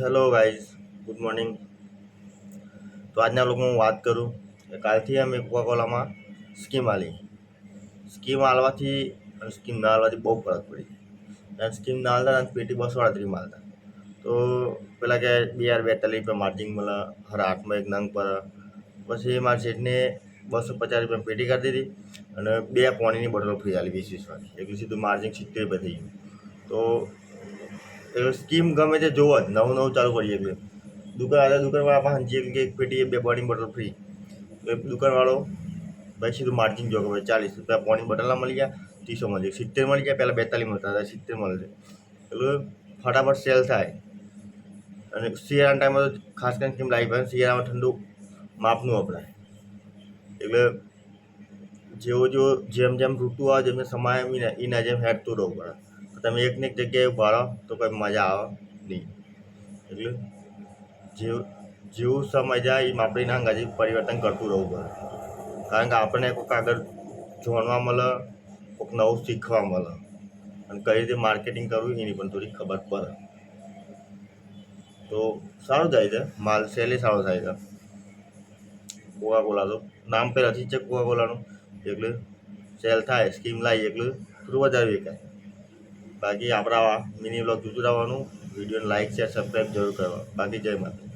Hello guys, good morning. તો આજના લોકો હું વાત કરું કે કાલથી અમે કોકાકોલામાં સ્કીમ આલી. સ્કીમ આલવાથી અને સ્કીમ ના આલવાથી બહુ ફરક પડી. અને સ્કીમ ના આલતા અને પેટી 238 આલતા. તો પેલા કે 242 માર્જિન મળે, હર હાથમાં એક નંગ પર. પછી મારા શેઠને 250 પેટી કરી દીધી અને 2 પાણીની બોટલો ફ્રી આલી 20-20 એટલે સીધું માર્જિન 70 થઈ ગયું. તો એ સ્કીમ ગમે તે જોવો જ નવું નવું ચાલુ કરીએ એટલે દુકાનવાળા પાસે સમજીએ કે એક પેટી 2 પાણી બોટલ ફ્રી. તો દુકાનવાળો ભાઈ સીધું માર્જિન જો કે ભાઈ 40 રૂપિયા પાણી બોટલના મળી ગયા, 30 મળી 70 મળી ગયા. પહેલાં 42 મળતા હતા, 70 મળે છે. એટલે ફટાફટ સેલ થાય. અને શિયાળાના ટાઈમમાં તો ખાસ કરીને સ્કીમ લાવી પડે. શિયાળામાં ઠંડુ માપનું વપરાય. એટલે જેમ જેમ ઋતુ આવે જેમ સમય એના જેમ હેડતું રહેવું પડે. તમે એકને એક જગ્યાએ ઉભા રહો તો કોઈ મજા આવે નહીં. એટલે જેવું સમય જાય એ આપણી અંગાજી પરિવર્તન કરતું રહેવું પડે. કારણ કે આપણને કોઈક આગળ જાણવા મળે, કોઈક નવું શીખવા મળે અને કઈ રીતે માર્કેટિંગ કરવું એની પણ થોડી ખબર પડે. તો સારું જાય છે, માલ સેલે સારો થાય છે. કોકાકોલા તો નામ પહેલાંથી જ છે કોકાકોલાનું, એટલે સેલ થાય. સ્કીમ લાવી એટલે થોડું વધારે વેચાય. બાકી આપણા મિની બ્લોગ જોતું રહેવાનું. વિડીયોને લાઈક શેર સબસ્ક્રાઈબ જરૂર કરવા. બાકી જય માતા.